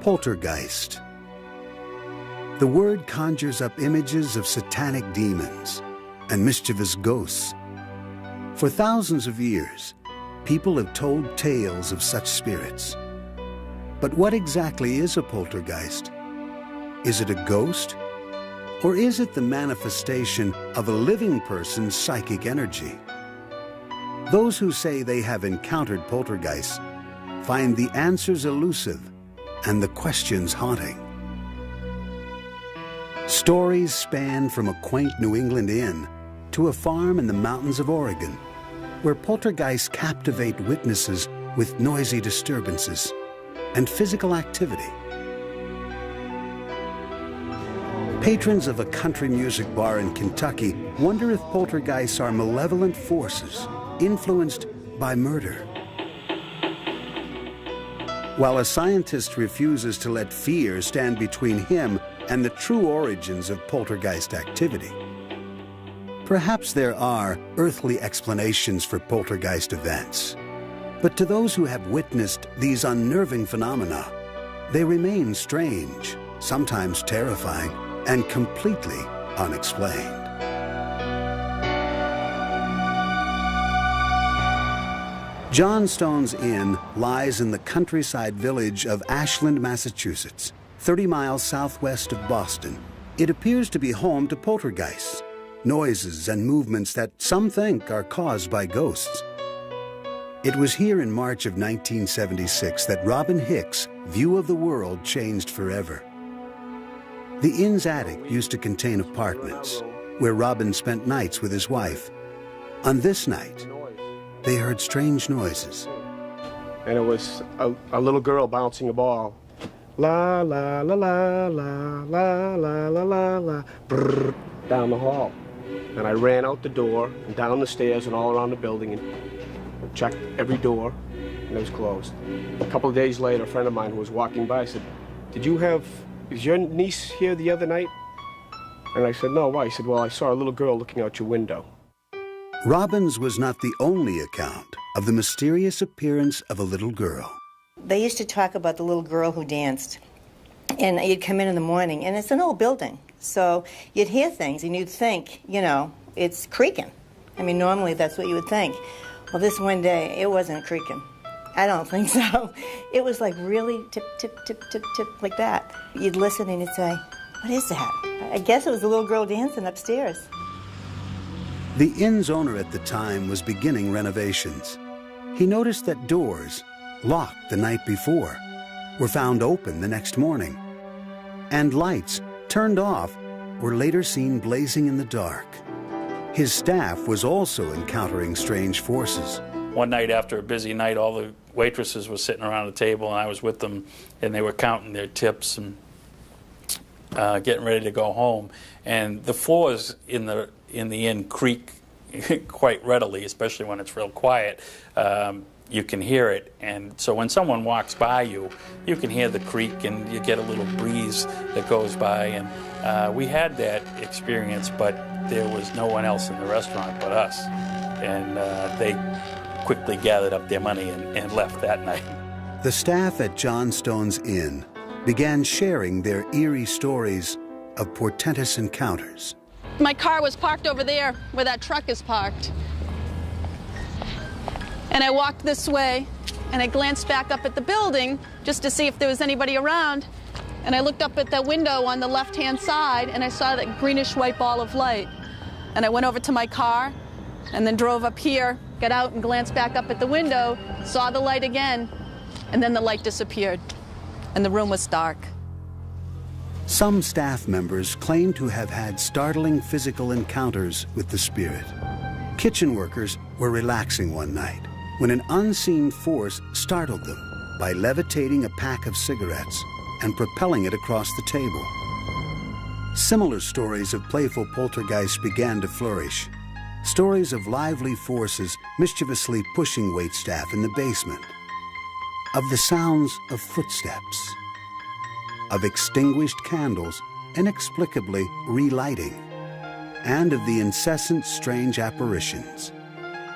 Poltergeist. The word conjures up images of satanic demons and mischievous ghosts. For thousands of years, people have told tales of such spirits. But what exactly is a poltergeist? Is it a ghost? Or is it the manifestation of a living person's psychic energy? Those who say they have encountered poltergeists find the answers elusive and the questions haunting. Stories span from a quaint New England inn to a farm in the mountains of Oregon, where poltergeists captivate witnesses with noisy disturbances and physical activity. Patrons of a country music bar in Kentucky wonder if poltergeists are malevolent forces influenced by murder. While a scientist refuses to let fear stand between him and the true origins of poltergeist activity. Perhaps there are earthly explanations for poltergeist events, but to those who have witnessed these unnerving phenomena, they remain strange, sometimes terrifying, and completely unexplained. Johnstone's Inn lies in the countryside village of Ashland, Massachusetts, 30 miles southwest of Boston. It appears to be home to poltergeists, noises and movements that some think are caused by ghosts. It was here in March of 1976 that Robin Hicks' view of the world changed forever. The inn's attic used to contain apartments, where Robin spent nights with his wife. On this night, they heard strange noises. And it was a little girl bouncing a ball. La, la, la, la, la, la, la, la, la, la, brrr, down the hall. And I ran out the door and down the stairs and all around the building and checked every door, and it was closed. A couple of days later, a friend of mine who was walking by said, is your niece here the other night? And I said, no, why? He said, well, I saw a little girl looking out your window. Robin's was not the only account of the mysterious appearance of a little girl. They used to talk about the little girl who danced, and you'd come in the morning, and it's an old building, so you'd hear things, and you'd think, you know, it's creaking. I mean, normally that's what you would think. Well, this one day, it wasn't creaking. I don't think so. It was like really tip, tip, tip, tip, tip, like that. You'd listen and you'd say, what is that? I guess it was a little girl dancing upstairs. The inn's owner at the time was beginning renovations. He noticed that doors, locked the night before, were found open the next morning. And lights, turned off, were later seen blazing in the dark. His staff was also encountering strange forces. One night after a busy night, all the waitresses were sitting around the table, and I was with them, and they were counting their tips and getting ready to go home. And the floors in the inn creak quite readily, especially when it's real quiet. You can hear it, and so when someone walks by you, you can hear the creak, and you get a little breeze that goes by. And we had that experience, but there was no one else in the restaurant but us. And they quickly gathered up their money and left that night. The staff at Johnstone's Inn began sharing their eerie stories of portentous encounters. My car was parked over there where that truck is parked. And I walked this way, and I glanced back up at the building just to see if there was anybody around. And I looked up at the window on the left-hand side, and I saw that greenish-white ball of light. And I went over to my car, and then drove up here, got out and glanced back up at the window, saw the light again, and then the light disappeared, and the room was dark. Some staff members claim to have had startling physical encounters with the spirit. Kitchen workers were relaxing one night when an unseen force startled them by levitating a pack of cigarettes and propelling it across the table. Similar stories of playful poltergeists began to flourish. Stories of lively forces mischievously pushing waitstaff in the basement. Of the sounds of footsteps. Of extinguished candles inexplicably relighting. And of the incessant strange apparitions.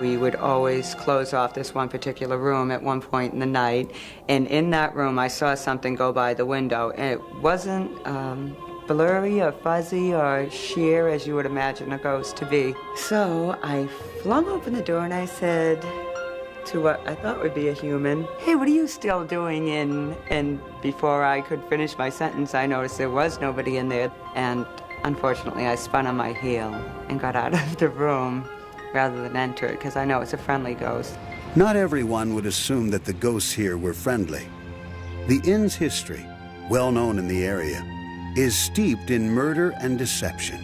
We would always close off this one particular room at one point in the night, and in that room I saw something go by the window, and it wasn't blurry or fuzzy or sheer as you would imagine a ghost to be. So I flung open the door and I said to what I thought would be a human, "Hey, what are you still doing in?" And before I could finish my sentence, I noticed there was nobody in there, and unfortunately I spun on my heel and got out of the room rather than enter it, because I know it's a friendly ghost. Not everyone would assume that the ghosts here were friendly. The inn's history, well known in the area, is steeped in murder and deception.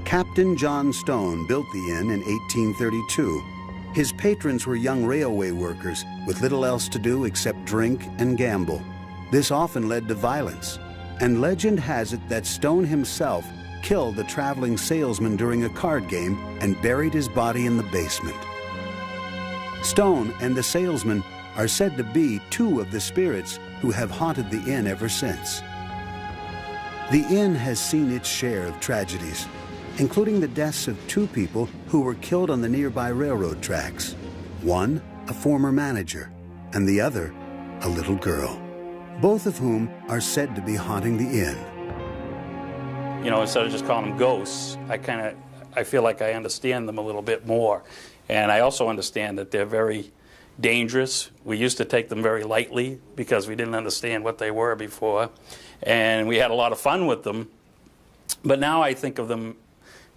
Captain John Stone built the inn in 1832. His patrons were young railway workers with little else to do except drink and gamble. This often led to violence, and legend has it that Stone himself killed the traveling salesman during a card game and buried his body in the basement. Stone and the salesman are said to be two of the spirits who have haunted the inn ever since. The inn has seen its share of tragedies, including the deaths of two people who were killed on the nearby railroad tracks. One, a former manager, and the other, a little girl, both of whom are said to be haunting the inn. You know, instead of just calling them ghosts, I feel like I understand them a little bit more. And I also understand that they're very dangerous. We used to take them very lightly because we didn't understand what they were before. And we had a lot of fun with them. But now I think of them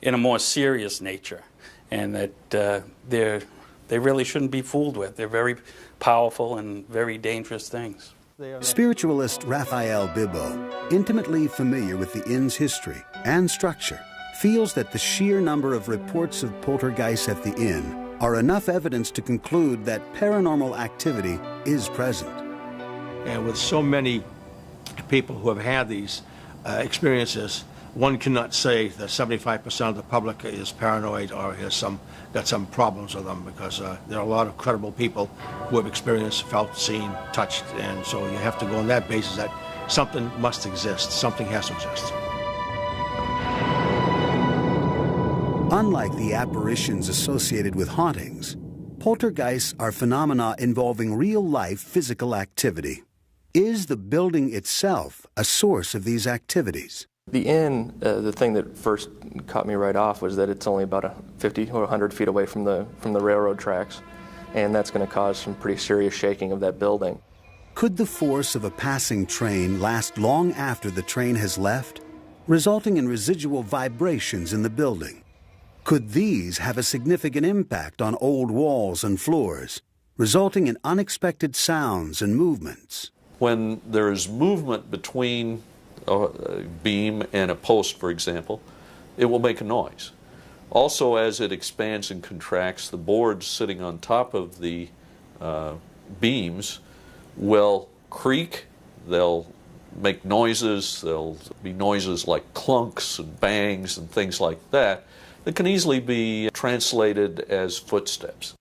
in a more serious nature, and that they really shouldn't be fooled with. They're very powerful and very dangerous things. Spiritualist Raphael Bibbo, intimately familiar with the inn's history and structure, feels that the sheer number of reports of poltergeists at the inn are enough evidence to conclude that paranormal activity is present. And with so many people who have had these experiences, one cannot say that 75% of the public is paranoid or has got some problems with them, because there are a lot of credible people who have experienced, felt, seen, touched, and so you have to go on that basis that something must exist, something has to exist. Unlike the apparitions associated with hauntings, poltergeists are phenomena involving real-life physical activity. Is the building itself a source of these activities? The inn, the thing that first caught me right off was that it's only about 50 or 100 feet away from the railroad tracks, and that's going to cause some pretty serious shaking of that building. Could the force of a passing train last long after the train has left, resulting in residual vibrations in the building? Could these have a significant impact on old walls and floors, resulting in unexpected sounds and movements? When there is movement between a beam and a post, for example, it will make a noise. Also, as it expands and contracts, the boards sitting on top of the beams will creak, they'll make noises, there'll be noises like clunks and bangs and things like that can easily be translated as footsteps.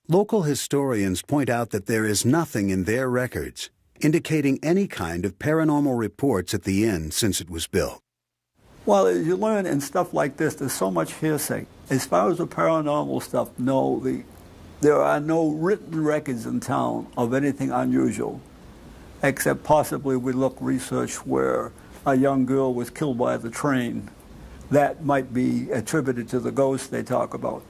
Local historians point out that there is nothing in their records indicating any kind of paranormal reports at the inn since it was built. Well, as you learn in stuff like this, there's so much hearsay. As far as the paranormal stuff, no, there are no written records in town of anything unusual, except possibly we look research where a young girl was killed by the train. That might be attributed to the ghosts they talk about.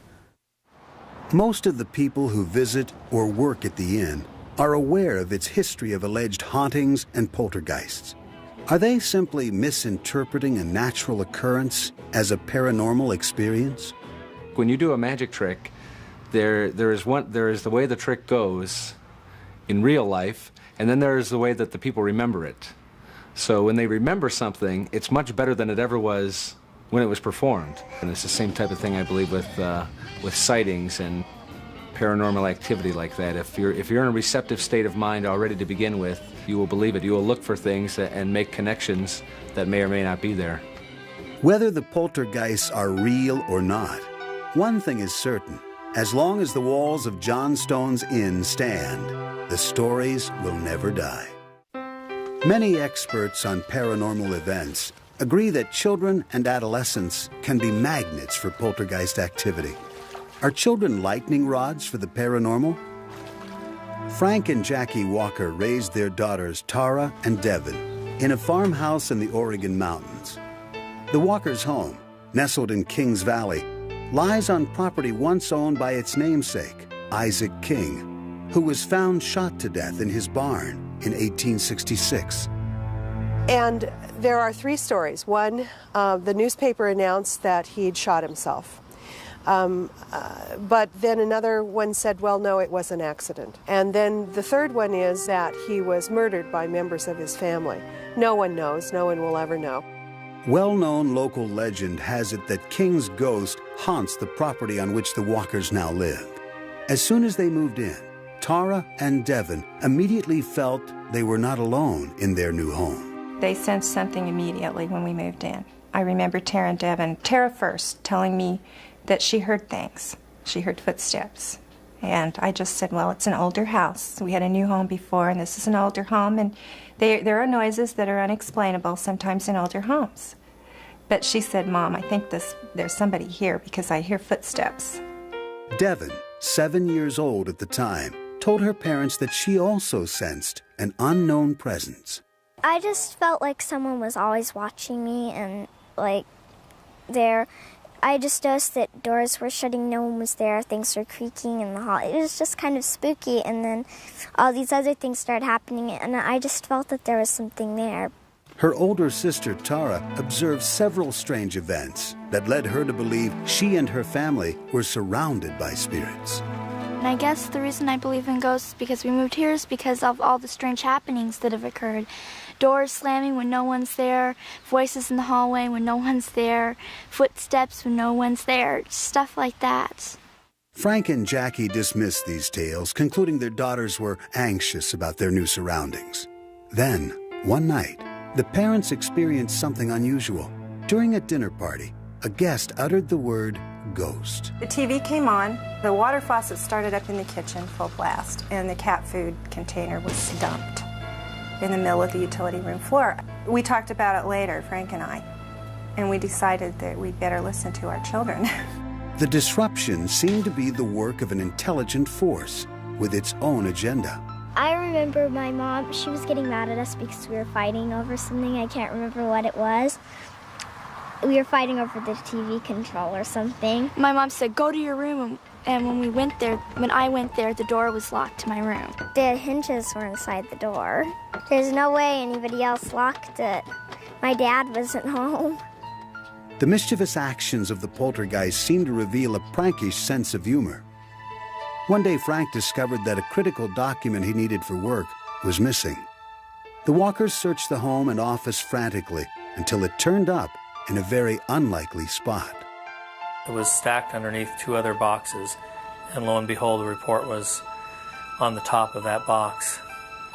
Most of the people who visit or work at the inn are aware of its history of alleged hauntings and poltergeists. Are they simply misinterpreting a natural occurrence as a paranormal experience? When you do a magic trick, there is the way the trick goes in real life, and then there is the way that the people remember it. So when they remember something, it's much better than it ever was when it was performed. And it's the same type of thing, I believe, with sightings and paranormal activity like that. If you're in a receptive state of mind already to begin with, you will believe it. You will look for things and make connections that may or may not be there. Whether the poltergeists are real or not, one thing is certain. As long as the walls of John Stone's inn stand, the stories will never die. Many experts on paranormal events agree that children and adolescents can be magnets for poltergeist activity. Are children lightning rods for the paranormal? Frank and Jackie Walker raised their daughters Tara and Devin in a farmhouse in the Oregon mountains. The Walkers' home, nestled in Kings Valley, lies on property once owned by its namesake, Isaac King, who was found shot to death in his barn in 1866. And there are 3 stories. One, the newspaper announced that he'd shot himself. But then another one said, well, no, it was an accident. And then the third one is that he was murdered by members of his family. No one knows. No one will ever know. Well-known local legend has it that King's ghost haunts the property on which the Walkers now live. As soon as they moved in, Tara and Devin immediately felt they were not alone in their new home. They sensed something immediately when we moved in. I remember Tara and Devin, Tara first, telling me that she heard things. She heard footsteps. And I just said, well, it's an older house. We had a new home before, and this is an older home, and there are noises that are unexplainable sometimes in older homes. But she said, Mom, I think there's somebody here because I hear footsteps. Devin, 7 years old at the time, told her parents that she also sensed an unknown presence. I just felt like someone was always watching me, and I just noticed that doors were shutting, no one was there, things were creaking in the hall. It was just kind of spooky, and then all these other things started happening, and I just felt that there was something there. Her older sister, Tara, observed several strange events that led her to believe she and her family were surrounded by spirits. And I guess the reason I believe in ghosts because we moved here is because of all the strange happenings that have occurred. Doors slamming when no one's there, voices in the hallway when no one's there, footsteps when no one's there, stuff like that. Frank and Jackie dismissed these tales, concluding their daughters were anxious about their new surroundings. Then, one night, the parents experienced something unusual. During a dinner party, a guest uttered the word ghost. The TV came on, the water faucet started up in the kitchen full blast, and the cat food container was dumped in the middle of the utility room floor. We talked about it later, Frank and I, and we decided that we'd better listen to our children. The disruption seemed to be the work of an intelligent force with its own agenda. I remember my mom, she was getting mad at us because we were fighting over something. I can't remember what it was. We were fighting over the TV control or something. My mom said, go to your room, and when I went there, the door was locked to my room. The hinges were inside the door. There's no way anybody else locked it. My dad wasn't home. The mischievous actions of the poltergeist seemed to reveal a prankish sense of humor. One day, Frank discovered that a critical document he needed for work was missing. The Walkers searched the home and office frantically until it turned up in a very unlikely spot. It was stacked underneath 2 other boxes, and lo and behold, the report was on the top of that box.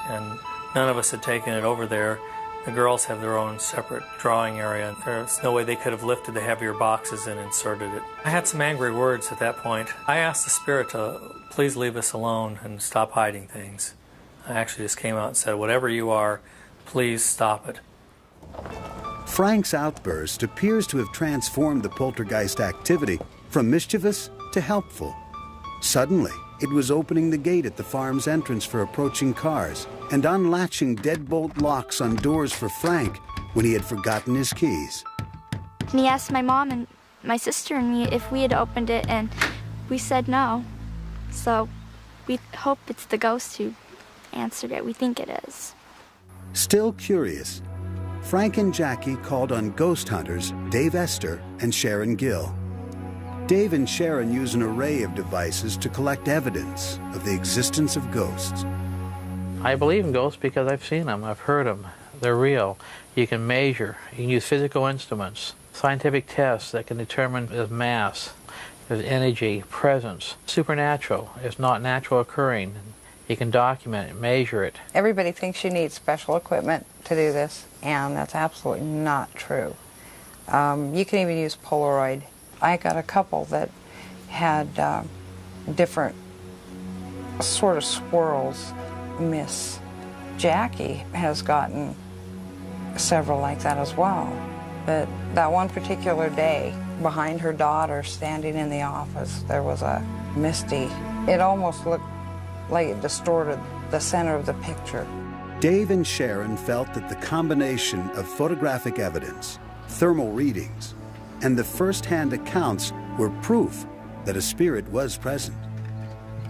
And none of us had taken it over there. The girls have their own separate drawing area. There's no way they could have lifted the heavier boxes and inserted it. I had some angry words at that point. I asked the spirit to please leave us alone and stop hiding things. I actually just came out and said, whatever you are, please stop it. Frank's outburst appears to have transformed the poltergeist activity from mischievous to helpful. Suddenly, it was opening the gate at the farm's entrance for approaching cars and unlatching deadbolt locks on doors for Frank when he had forgotten his keys. And he asked my mom and my sister and me if we had opened it, and we said no. So we hope it's the ghost who answered it. We think it is. Still curious, Frank and Jackie called on ghost hunters Dave Esther and Sharon Gill. Dave and Sharon use an array of devices to collect evidence of the existence of ghosts. I believe in ghosts because I've seen them, I've heard them. They're real. You can measure, you can use physical instruments, scientific tests that can determine there's mass, there's energy, presence. Supernatural is not natural occurring. You can document it, measure it. Everybody thinks you need special equipment to do this, and that's absolutely not true. You can even use Polaroid. I got a couple that had different sort of swirls. Miss Jackie has gotten several like that as well. But that one particular day, behind her daughter standing in the office. There was a misty. It almost looked like it distorted the center of the picture. Dave and Sharon felt that the combination of photographic evidence, thermal readings, and the first-hand accounts were proof that a spirit was present.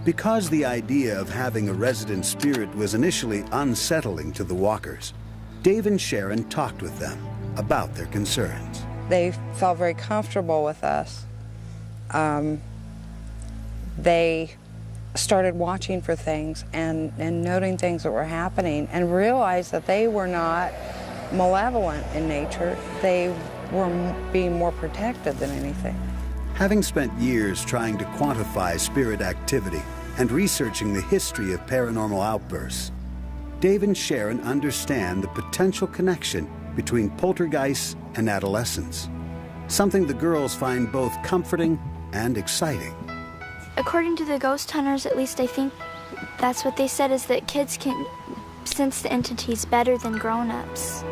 Because the idea of having a resident spirit was initially unsettling to the Walkers, Dave and Sharon talked with them about their concerns. They felt very comfortable with us. They started watching for things and noting things that were happening and realized that they were not malevolent in nature. They were being more protected than anything. Having spent years trying to quantify spirit activity and researching the history of paranormal outbursts, Dave and Sharon understand the potential connection between poltergeists and adolescence, something the girls find both comforting and exciting. According to the ghost hunters, at least I think that's what they said, is that kids can sense the entities better than grown-ups.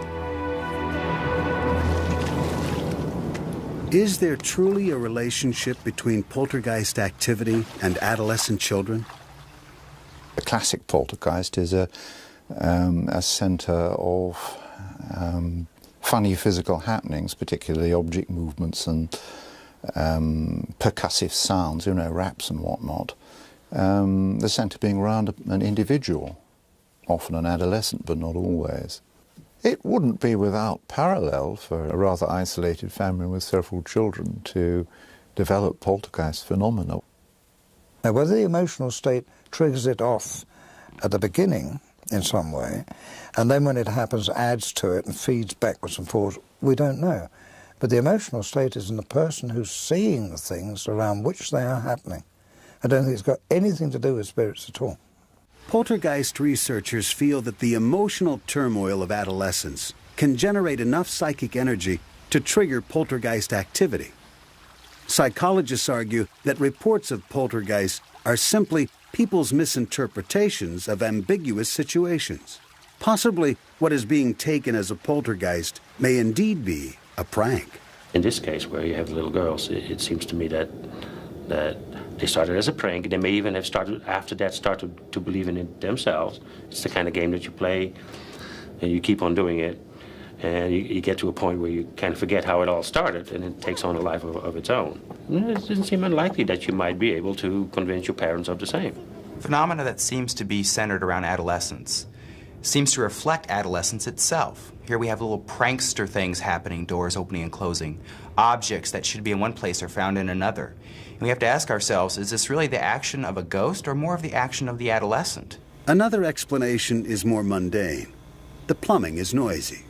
Is there truly a relationship between poltergeist activity and adolescent children? The classic poltergeist is a centre of funny physical happenings, particularly object movements and percussive sounds, you know, raps and whatnot. The centre being around an individual, often an adolescent, but not always. It wouldn't be without parallel for a rather isolated family with several children to develop poltergeist phenomena. Now, whether the emotional state triggers it off at the beginning in some way, and then when it happens adds to it and feeds backwards and forwards, we don't know. But the emotional state is in the person who's seeing the things around which they are happening. I don't think it's got anything to do with spirits at all. Poltergeist researchers feel that the emotional turmoil of adolescence can generate enough psychic energy to trigger poltergeist activity. Psychologists argue that reports of poltergeist are simply people's misinterpretations of ambiguous situations. Possibly what is being taken as a poltergeist may indeed be a prank. In this case, where you have little girls, it seems to me that they started as a prank. They may even have started to believe in it themselves. It's the kind of game that you play, and you keep on doing it, and you get to a point where you kind of forget how it all started, and it takes on a life of its own. And it doesn't seem unlikely that you might be able to convince your parents of the same. Phenomena that seems to be centered around adolescence seems to reflect adolescence itself. Here we have little prankster things happening, doors opening and closing. Objects that should be in one place are found in another. And we have to ask ourselves, is this really the action of a ghost or more of the action of the adolescent? Another explanation is more mundane. The plumbing is noisy.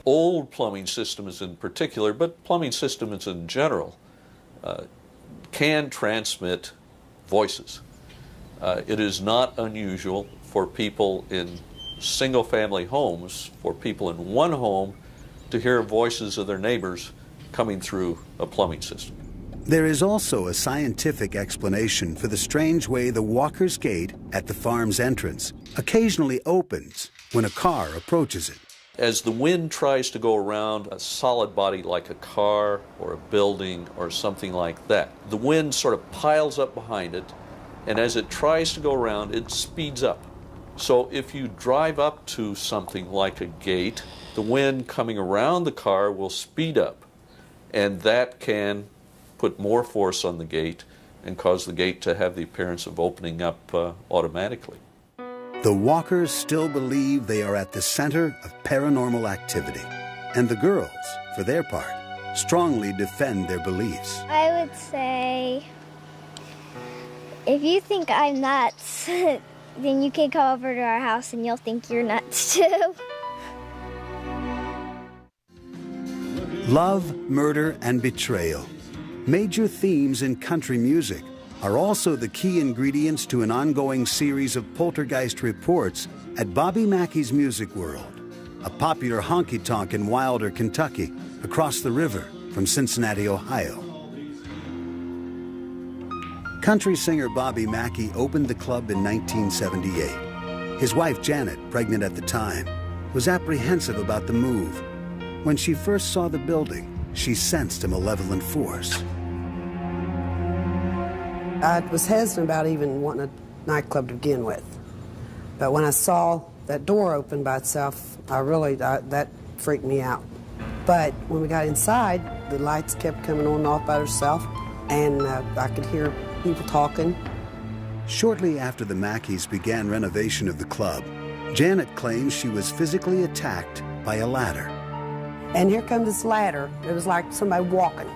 Old plumbing systems in particular, but plumbing systems in general, can transmit voices. It is not unusual for people in single-family homes, for people in one home, to hear voices of their neighbors coming through a plumbing system. There is also a scientific explanation for the strange way the Walker's Gate at the farm's entrance occasionally opens when a car approaches it. As the wind tries to go around a solid body like a car or a building or something like that, the wind sort of piles up behind it, and as it tries to go around, it speeds up. So if you drive up to something like a gate, the wind coming around the car will speed up, and that can put more force on the gate and cause the gate to have the appearance of opening up automatically. The Walkers still believe they are at the center of paranormal activity, and the girls, for their part, strongly defend their beliefs. I would say, if you think I'm nuts, then you can come over to our house and you'll think you're nuts too. Love, murder, and betrayal, major themes in country music, are also the key ingredients to an ongoing series of poltergeist reports at Bobby Mackey's Music World, a popular honky-tonk in Wilder, Kentucky, across the river from Cincinnati, Ohio. Country singer Bobby Mackey opened the club in 1978. His wife, Janet, pregnant at the time, was apprehensive about the move. When she first saw the building, she sensed a malevolent force. I was hesitant about even wanting a nightclub to begin with. But when I saw that door open by itself, that freaked me out. But when we got inside, the lights kept coming on and off by themselves, and I could hear people talking. Shortly after the Mackeys began renovation of the club, Janet claims she was physically attacked by a ladder. And here comes this ladder. It was like somebody walking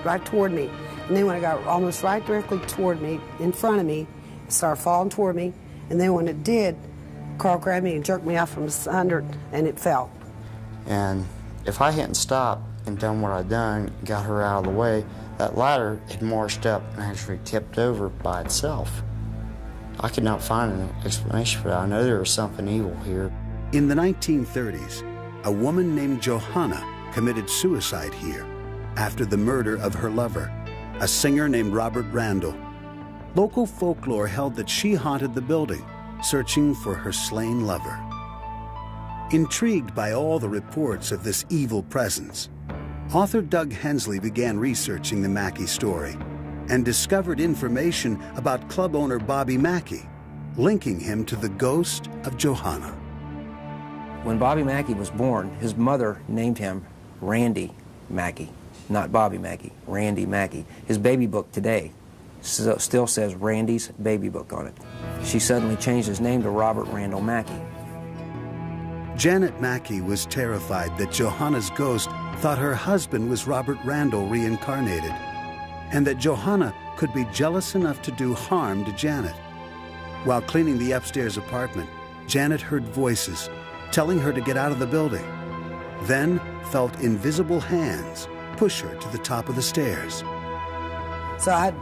right toward me. And then when it got almost right directly toward me, in front of me, it started falling toward me. And then when it did, Carl grabbed me and jerked me out from under it, and it fell. And if I hadn't stopped and done what I'd done, got her out of the way, that ladder had marched up and actually tipped over by itself. I could not find an explanation for that. I know there was something evil here. In the 1930s, a woman named Johanna committed suicide here after the murder of her lover, a singer named Robert Randall. Local folklore held that she haunted the building, searching for her slain lover. Intrigued by all the reports of this evil presence, author Doug Hensley began researching the Mackey story and discovered information about club owner Bobby Mackey, linking him to the ghost of Johanna. When Bobby Mackey was born, his mother named him Randy Mackey, not Bobby Mackey, Randy Mackey. His baby book today still says Randy's baby book on it. She suddenly changed his name to Robert Randall Mackey. Janet Mackey was terrified that Johanna's ghost thought her husband was Robert Randall reincarnated, and that Johanna could be jealous enough to do harm to Janet. While cleaning the upstairs apartment, Janet heard voices telling her to get out of the building, then felt invisible hands push her to the top of the stairs. So I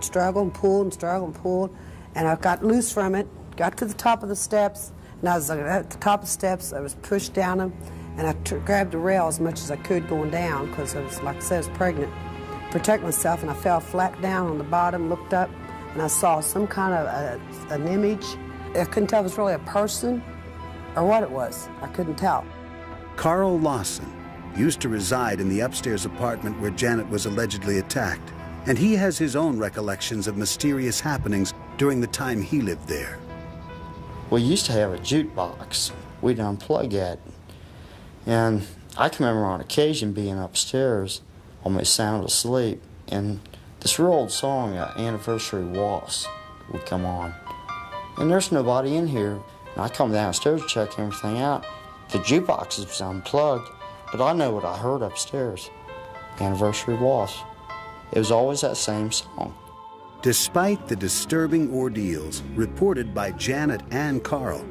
struggled and pulled, and I got loose from it, got to the top of the steps, and I was at the top of the steps. I was pushed down them, and I grabbed the rail as much as I could going down, because I was, like I said, I was pregnant. Protect myself, and I fell flat down on the bottom, looked up, and I saw some kind of an image. I couldn't tell if it was really a person or what it was. I couldn't tell. Carl Lawson used to reside in the upstairs apartment where Janet was allegedly attacked, and he has his own recollections of mysterious happenings during the time he lived there. We used to have a jukebox. We'd unplug it. And I can remember on occasion being upstairs, almost sound asleep, and this real old song, Anniversary Waltz, would come on. And there's nobody in here. And I come downstairs to check everything out. The jukebox was unplugged, but I know what I heard upstairs. Anniversary Waltz. It was always that same song. Despite the disturbing ordeals reported by Janet and Carl,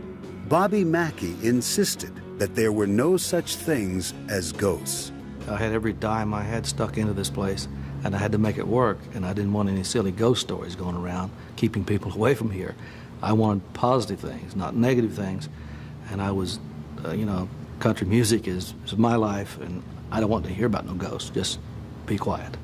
Bobby Mackey insisted that there were no such things as ghosts. I had every dime I had stuck into this place, and I had to make it work, and I didn't want any silly ghost stories going around, keeping people away from here. I wanted positive things, not negative things, and I was, country music is my life, and I don't want to hear about no ghosts, just be quiet.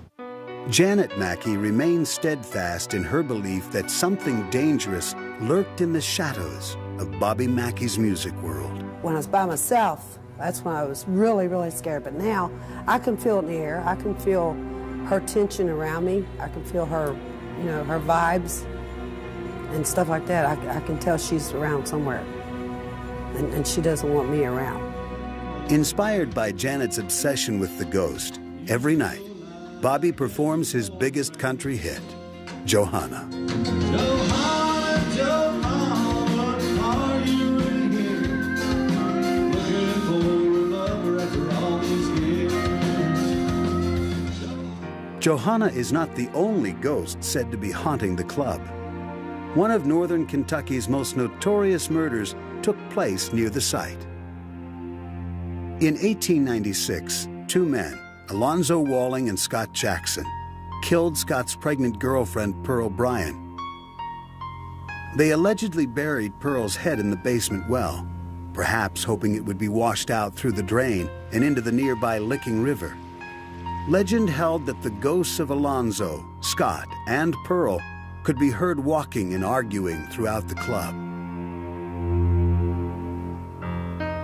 Janet Mackey remained steadfast in her belief that something dangerous lurked in the shadows of Bobby Mackey's music world. When I was by myself, that's when I was really, really scared. But now, I can feel it in the air. I can feel her tension around me. I can feel her, her vibes and stuff like that. I can tell she's around somewhere, and she doesn't want me around. Inspired by Janet's obsession with the ghost, every night, Bobby performs his biggest country hit, Johanna. Johanna, Johanna, are you in here? Looking for a lover after all these years. Johanna is not the only ghost said to be haunting the club. One of northern Kentucky's most notorious murders took place near the site. In 1896, two men, Alonzo Walling and Scott Jackson, killed Scott's pregnant girlfriend, Pearl Bryan. They allegedly buried Pearl's head in the basement well, perhaps hoping it would be washed out through the drain and into the nearby Licking River. Legend held that the ghosts of Alonzo, Scott, and Pearl could be heard walking and arguing throughout the club.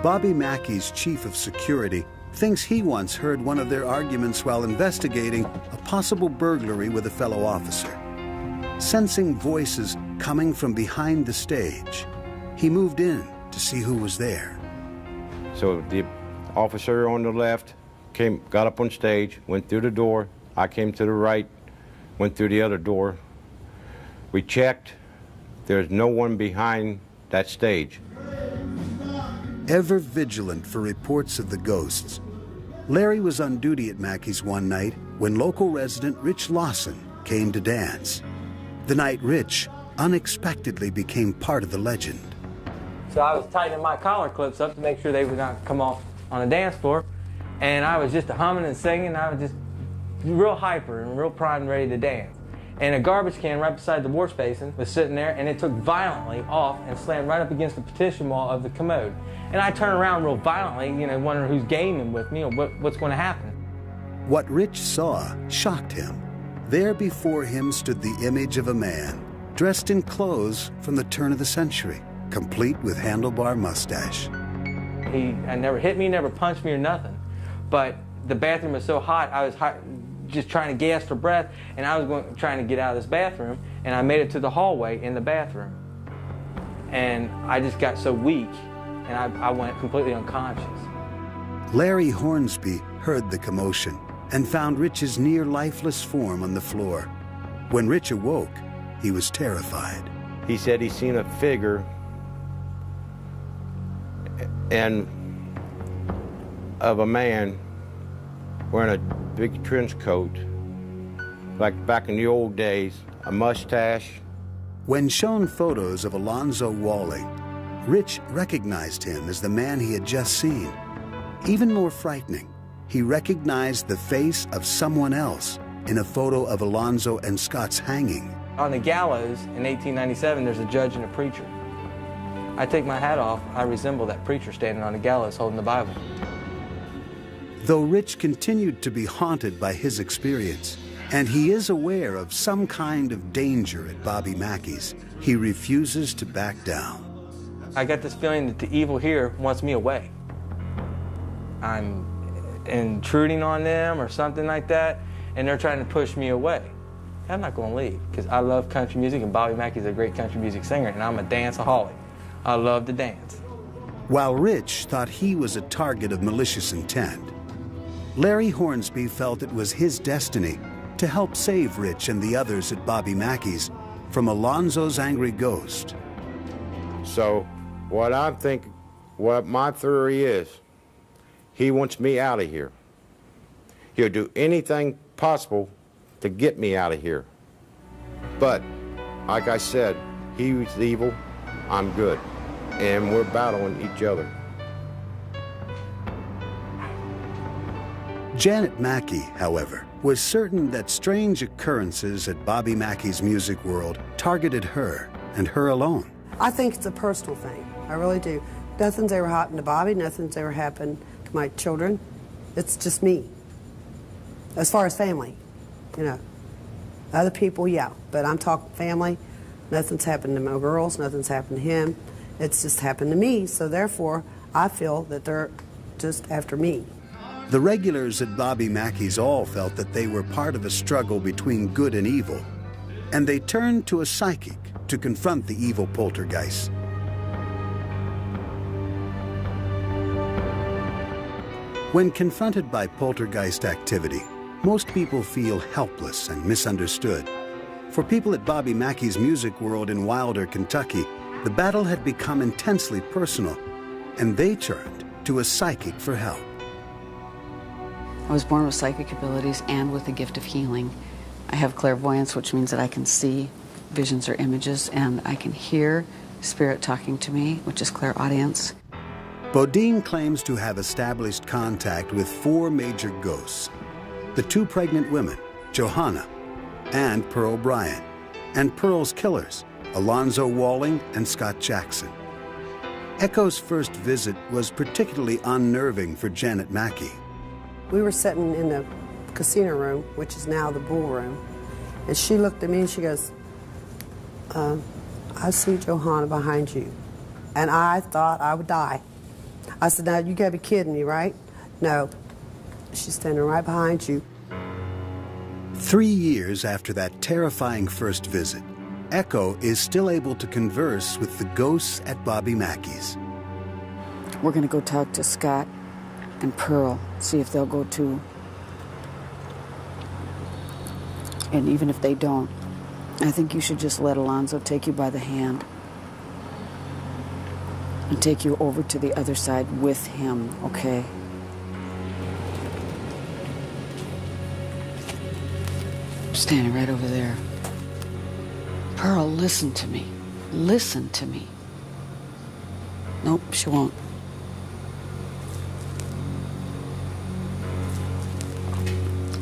Bobby Mackey's chief of security thinks he once heard one of their arguments while investigating a possible burglary with a fellow officer. Sensing voices coming from behind the stage, he moved in to see who was there. So the officer on the left got up on stage, went through the door. I came to the right, went through the other door. We checked. There's no one behind that stage. Ever vigilant for reports of the ghosts, Larry was on duty at Mackey's one night when local resident Rich Lawson came to dance. The night Rich unexpectedly became part of the legend. So I was tightening my collar clips up to make sure they would not come off on the dance floor. And I was just humming and singing. I was just real hyper and real primed and ready to dance. And a garbage can right beside the wash basin was sitting there, and it took violently off and slammed right up against the partition wall of the commode. And I turned around real violently, wondering who's gaming with me or what's going to happen. What Rich saw shocked him. There before him stood the image of a man dressed in clothes from the turn of the century, complete with handlebar mustache. He never hit me, never punched me or nothing. But the bathroom was so hot, I was just trying to gasp for breath, and I was trying to get out of this bathroom, and I made it to the hallway in the bathroom. And I just got so weak, and I went completely unconscious. Larry Hornsby heard the commotion and found Rich's near lifeless form on the floor. When Rich awoke, he was terrified. He said he seen a figure and of a man wearing a big trench coat, like back in the old days, a mustache. When shown photos of Alonzo Walling, Rich recognized him as the man he had just seen. Even more frightening, he recognized the face of someone else in a photo of Alonzo and Scott's hanging. On the gallows in 1897, there's a judge and a preacher. I take my hat off, I resemble that preacher standing on the gallows holding the Bible. Though Rich continued to be haunted by his experience, and he is aware of some kind of danger at Bobby Mackey's, he refuses to back down. I got this feeling that the evil here wants me away. I'm intruding on them or something like that, and they're trying to push me away. I'm not going to leave, because I love country music, and Bobby Mackey's a great country music singer, and I'm a danceaholic. I love to dance. While Rich thought he was a target of malicious intent, Larry Hornsby felt it was his destiny to help save Rich and the others at Bobby Mackey's from Alonzo's angry ghost. So what I'm thinking, what my theory is, he wants me out of here. He'll do anything possible to get me out of here. But, like I said, he's evil, I'm good, and we're battling each other. Janet Mackey, however, was certain that strange occurrences at Bobby Mackey's music world targeted her and her alone. I think it's a personal thing. I really do. Nothing's ever happened to Bobby. Nothing's ever happened to my children. It's just me. As far as family, Other people, yeah. But I'm talking family. Nothing's happened to my girls. Nothing's happened to him. It's just happened to me. So therefore, I feel that they're just after me. The regulars at Bobby Mackey's all felt that they were part of a struggle between good and evil, and they turned to a psychic to confront the evil poltergeist. When confronted by poltergeist activity, most people feel helpless and misunderstood. For people at Bobby Mackey's music world in Wilder, Kentucky, the battle had become intensely personal, and they turned to a psychic for help. I was born with psychic abilities and with the gift of healing. I have clairvoyance, which means that I can see visions or images, and I can hear spirit talking to me, which is clairaudience. Bodine claims to have established contact with 4 major ghosts: the 2 pregnant women, Johanna and Pearl Bryant, and Pearl's killers, Alonzo Walling and Scott Jackson. Echo's first visit was particularly unnerving for Janet Mackey. We were sitting in the casino room, which is now the bull room, and she looked at me and she goes, I see Johanna behind you. And I thought I would die. I said, now you gotta be kidding me, right? No. She's standing right behind you. 3 years after that terrifying first visit, Echo is still able to converse with the ghosts at Bobby Mackey's. We're going to go talk to Scott and Pearl, see if they'll go too. And even if they don't, I think you should just let Alonzo take you by the hand and take you over to the other side with him, okay? Standing right over there. Pearl, listen to me. Listen to me. Nope, she won't.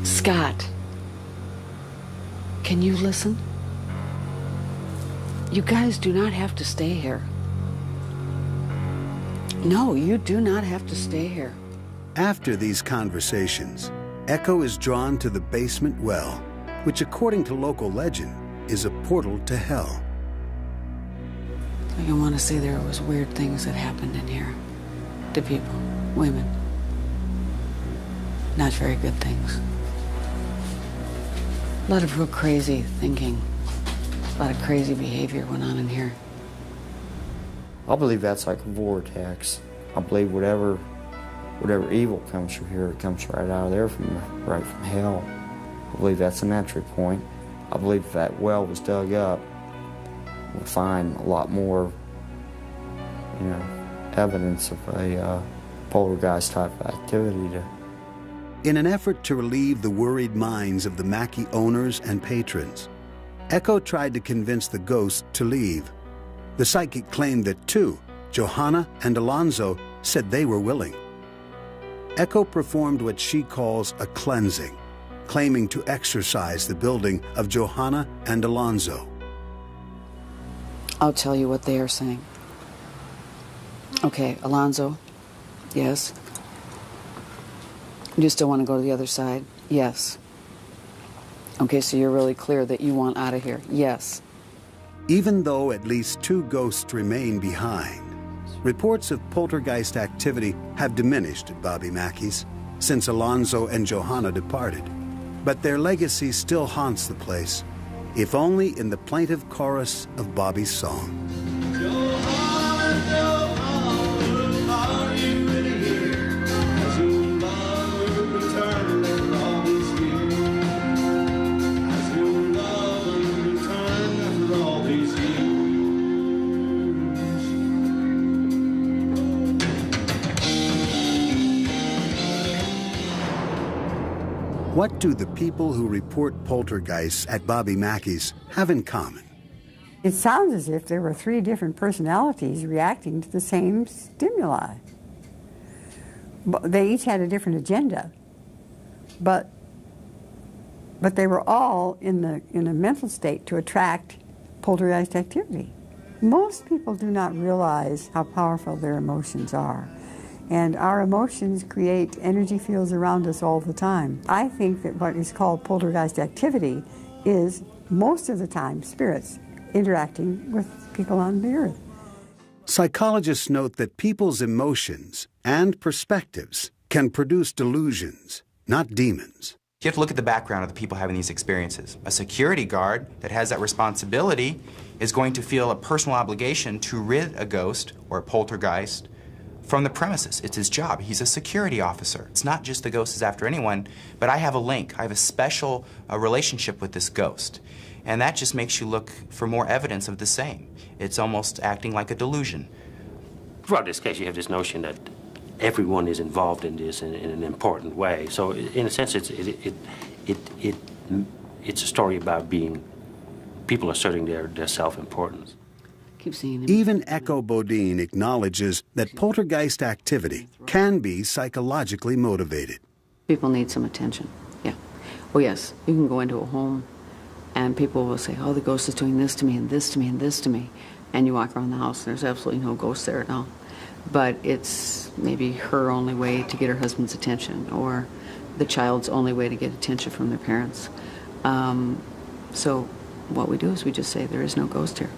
Scott, can you listen? You guys do not have to stay here. No, you do not have to stay here. After these conversations, Echo is drawn to the basement well, which according to local legend is a portal to hell. You want to say there was weird things that happened in here to people, women. Not very good things. A lot of real crazy thinking. A lot of crazy behavior went on in here. I believe that's like a vortex. I believe whatever evil comes through here, it comes right out of there right from hell. I believe that's an entry point. I believe if that well was dug up, we'll find a lot more, evidence of a poltergeist type of activity. In an effort to relieve the worried minds of the Mackey owners and patrons, Echo tried to convince the ghost to leave. The psychic claimed that two, Johanna and Alonzo, said they were willing. Echo performed what she calls a cleansing, claiming to exorcise the building of Johanna and Alonzo. I'll tell you what they are saying. Okay, Alonzo, yes. You still want to go to the other side? Yes. Okay, so you're really clear that you want out of here? Yes. Even though at least two ghosts remain behind, reports of poltergeist activity have diminished at Bobby Mackey's since Alonzo and Johanna departed. But their legacy still haunts the place, if only in the plaintive chorus of Bobby's song. What do the people who report poltergeists at Bobby Mackey's have in common? It sounds as if there were three different personalities reacting to the same stimuli. They each had a different agenda, but they were all in a mental state to attract poltergeist activity. Most people do not realize how powerful their emotions are. And our emotions create energy fields around us all the time. I think that what is called poltergeist activity is, most of the time, spirits interacting with people on the earth. Psychologists note that people's emotions and perspectives can produce delusions, not demons. You have to look at the background of the people having these experiences. A security guard that has that responsibility is going to feel a personal obligation to rid a ghost or a poltergeist from the premises. It's his job. He's a security officer. It's not just the ghost is after anyone, but I have a link. I have a special relationship with this ghost. And that just makes you look for more evidence of the same. It's almost acting like a delusion. Throughout this case, you have this notion that everyone is involved in this in an important way. So in a sense, it's a story about people asserting their self-importance. Even Echo Bodine acknowledges that poltergeist activity can be psychologically motivated. People need some attention, yeah. Oh yes, you can go into a home and people will say, oh, the ghost is doing this to me and this to me and this to me. And you walk around the house and there's absolutely no ghost there at all. But it's maybe her only way to get her husband's attention, or the child's only way to get attention from their parents. So what we do is we just say there is no ghost here.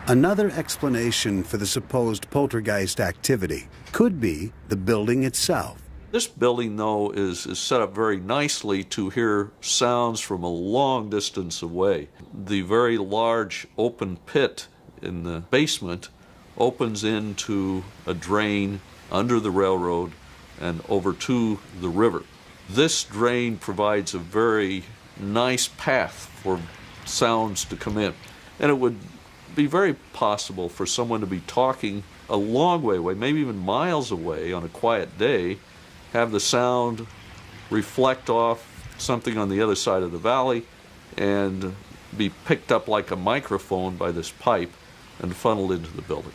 Another explanation for the supposed poltergeist activity could be the building itself. This building, though, is set up very nicely to hear sounds from a long distance away. The very large open pit in the basement opens into a drain under the railroad and over to the river. This drain provides a very nice path for sounds to come in. And it would be very possible for someone to be talking a long way away, maybe even miles away on a quiet day, have the sound reflect off something on the other side of the valley and be picked up like a microphone by this pipe and funneled into the building.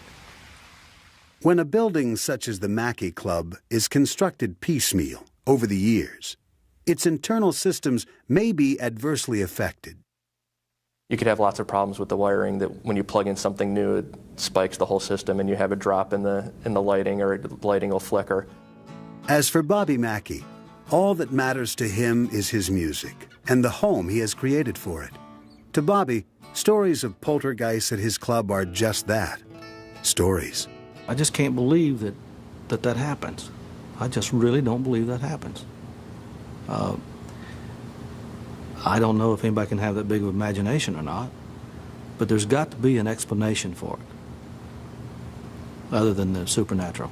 When a building such as the Mackey Club is constructed piecemeal over the years, its internal systems may be adversely affected. You could have lots of problems with the wiring that when you plug in something new, it spikes the whole system and you have a drop in the lighting, or the lighting will flicker. As for Bobby Mackey, all that matters to him is his music and the home he has created for it. To Bobby, stories of poltergeists at his club are just that, stories. I just can't believe that happens. I just really don't believe that happens. I don't know if anybody can have that big of imagination or not, but there's got to be an explanation for it, other than the supernatural.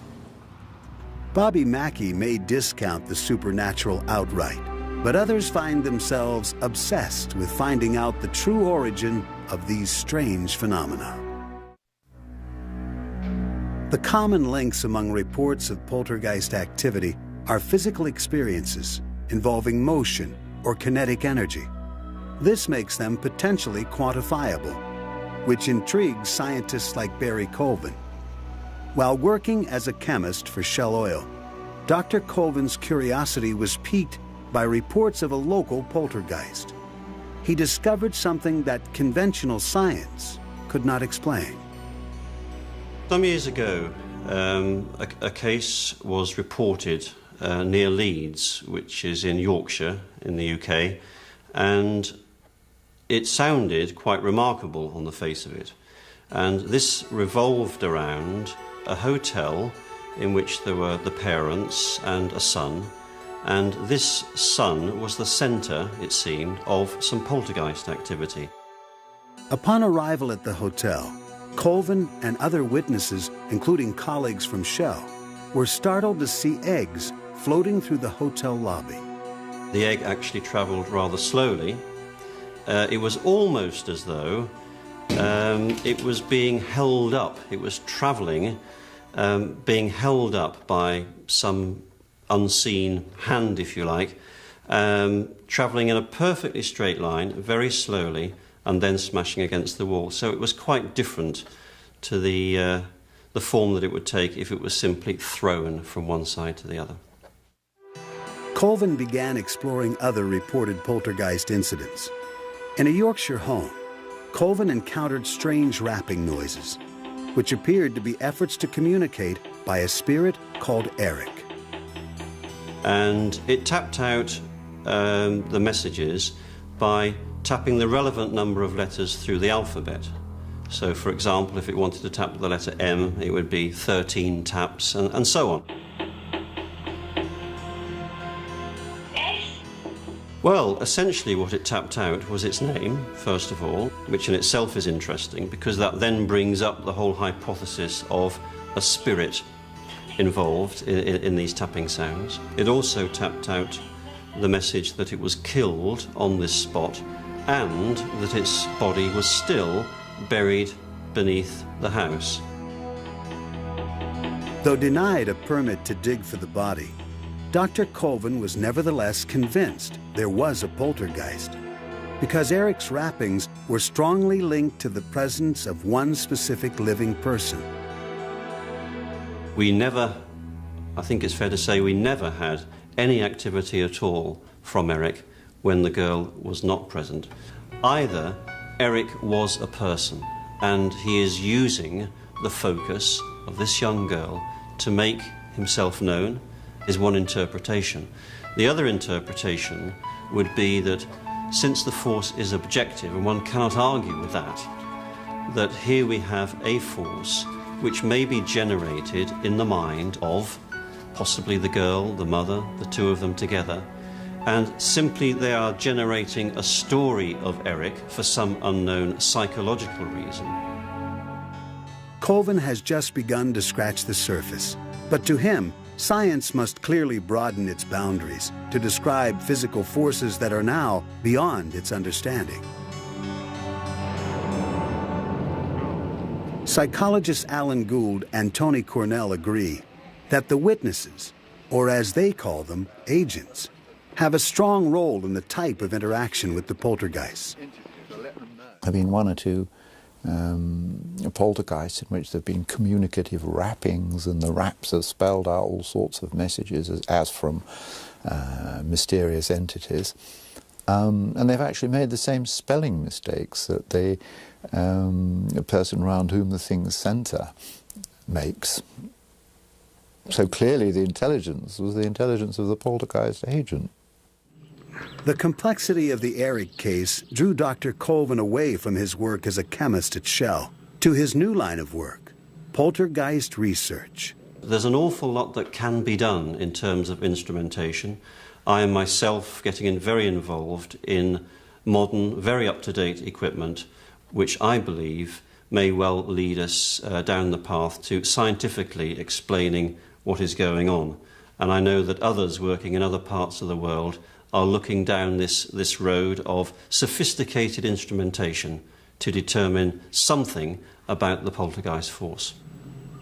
Bobby Mackey may discount the supernatural outright, but others find themselves obsessed with finding out the true origin of these strange phenomena. The common links among reports of poltergeist activity are physical experiences involving motion or kinetic energy. This makes them potentially quantifiable, which intrigues scientists like Barry Colvin. While working as a chemist for Shell Oil, Dr. Colvin's curiosity was piqued by reports of a local poltergeist. He discovered something that conventional science could not explain. Some years ago, a case was reported near Leeds, which is in Yorkshire in the UK, and it sounded quite remarkable on the face of it. And this revolved around a hotel in which there were the parents and a son, and this son was the centre, it seemed, of some poltergeist activity. Upon arrival at the hotel, Colvin and other witnesses, including colleagues from Shell, were startled to see eggs floating through the hotel lobby. The egg actually travelled rather slowly. It was almost as though it was being held up. It was travelling, being held up by some unseen hand, if you like, travelling in a perfectly straight line, very slowly, and then smashing against the wall. So it was quite different to the form that it would take if it was simply thrown from one side to the other. Colvin began exploring other reported poltergeist incidents. In a Yorkshire home, Colvin encountered strange rapping noises, which appeared to be efforts to communicate by a spirit called Eric. And it tapped out the messages by tapping the relevant number of letters through the alphabet. So, for example, if it wanted to tap the letter M, it would be 13 taps, and so on. Well, essentially what it tapped out was its name, first of all, which in itself is interesting, because that then brings up the whole hypothesis of a spirit involved in these tapping sounds. It also tapped out the message that it was killed on this spot and that its body was still buried beneath the house. Though denied a permit to dig for the body, Dr. Colvin was nevertheless convinced there was a poltergeist, because Eric's rappings were strongly linked to the presence of one specific living person. We never, I think it's fair to say, we never had any activity at all from Eric when the girl was not present. Either Eric was a person and he is using the focus of this young girl to make himself known, is one interpretation. The other interpretation would be that since the force is objective, and one cannot argue with that here we have a force which may be generated in the mind of possibly the girl, the mother, the two of them together, and simply they are generating a story of Eric for some unknown psychological reason. Colvin has just begun to scratch the surface, but to him, science must clearly broaden its boundaries to describe physical forces that are now beyond its understanding. Psychologists Alan Gould and Tony Cornell agree that the witnesses, or as they call them, agents, have a strong role in the type of interaction with the poltergeists. There have been one or two poltergeists in which there have been communicative rappings, and the raps have spelled out all sorts of messages as from mysterious entities. And they've actually made the same spelling mistakes that the person around whom the thing's centre makes. So clearly the intelligence was the intelligence of the poltergeist agent. The complexity of the Eric case drew Dr. Colvin away from his work as a chemist at Shell to his new line of work, poltergeist research. There's an awful lot that can be done in terms of instrumentation. I am myself getting very involved in modern, very up-to-date equipment, which I believe may well lead us down the path to scientifically explaining what is going on. And I know that others working in other parts of the world are looking down this road of sophisticated instrumentation to determine something about the poltergeist force.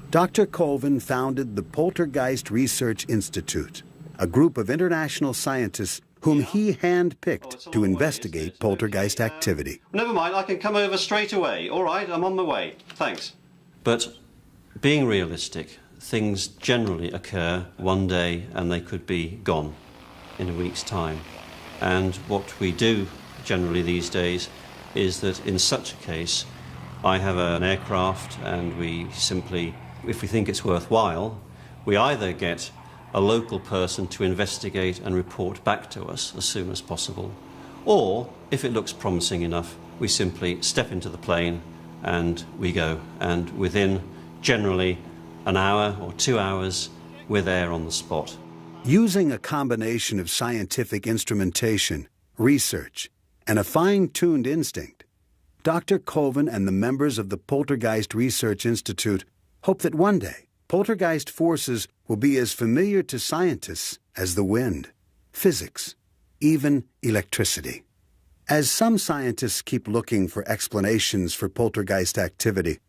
Dr. Colvin founded the Poltergeist Research Institute, a group of international scientists whom he hand-picked to investigate poltergeist activity. Never mind, I can come over straight away. All right, I'm on my way. Thanks. But being realistic, things generally occur one day and they could be gone in a week's time. And what we do generally these days is that in such a case, I have an aircraft and we simply, if we think it's worthwhile, we either get a local person to investigate and report back to us as soon as possible, or if it looks promising enough, we simply step into the plane and we go. And within generally an hour or 2 hours, we're there on the spot. Using a combination of scientific instrumentation, research, and a fine-tuned instinct, Dr. Colvin and the members of the Poltergeist Research Institute hope that one day poltergeist forces will be as familiar to scientists as the wind, physics, even electricity. As some scientists keep looking for explanations for poltergeist activity,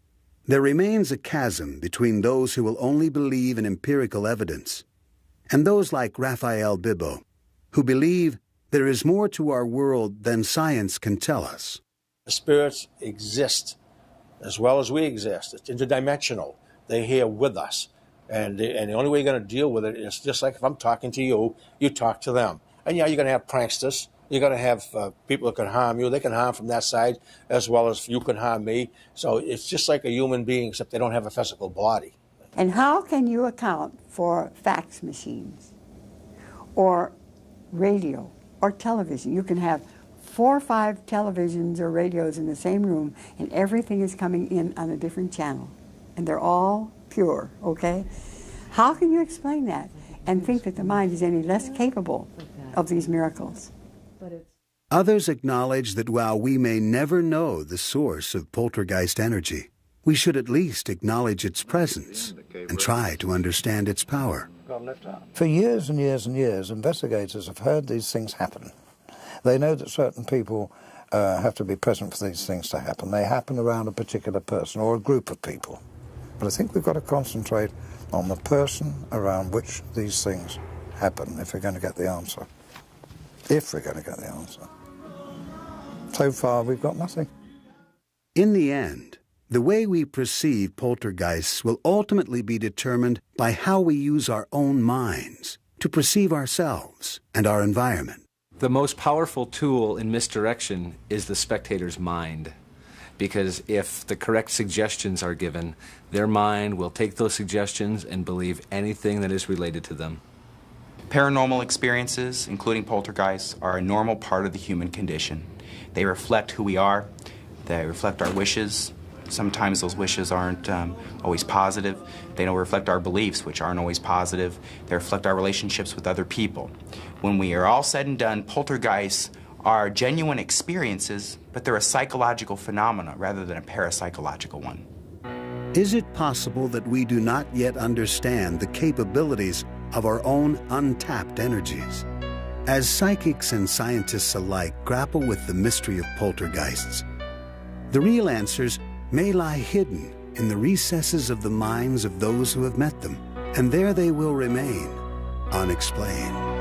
there remains a chasm between those who will only believe in empirical evidence and those like Raphael Bibbo, who believe there is more to our world than science can tell us. The spirits exist as well as we exist. It's interdimensional. They're here with us. And the only way you're going to deal with it is just like if I'm talking to you, you talk to them. And yeah, you're going to have pranksters. You're going to have people that can harm you. They can harm from that side as well as you can harm me. So it's just like a human being, except they don't have a physical body. And how can you account for fax machines or radio or television? You can have 4 or 5 televisions or radios in the same room, and everything is coming in on a different channel. And they're all pure, okay? How can you explain that and think that the mind is any less capable of these miracles? Others acknowledge that while we may never know the source of poltergeist energy, we should at least acknowledge its presence and try to understand its power. For years and years and years, investigators have heard these things happen. They know that certain people have to be present for these things to happen. They happen around a particular person or a group of people. But I think we've got to concentrate on the person around which these things happen if we're going to get the answer. If we're going to get the answer. So far, we've got nothing. In the end, the way we perceive poltergeists will ultimately be determined by how we use our own minds to perceive ourselves and our environment. The most powerful tool in misdirection is the spectator's mind, because if the correct suggestions are given, their mind will take those suggestions and believe anything that is related to them. Paranormal experiences, including poltergeists, are a normal part of the human condition. They reflect who we are, they reflect our wishes, Sometimes those wishes aren't always positive. They don't reflect our beliefs, which aren't always positive. They reflect our relationships with other people. When we are all said and done, poltergeists are genuine experiences, but they're a psychological phenomena rather than a parapsychological one. Is it possible that we do not yet understand the capabilities of our own untapped energies? As psychics and scientists alike grapple with the mystery of poltergeists, the real answers may lie hidden in the recesses of the minds of those who have met them, and there they will remain, unexplained.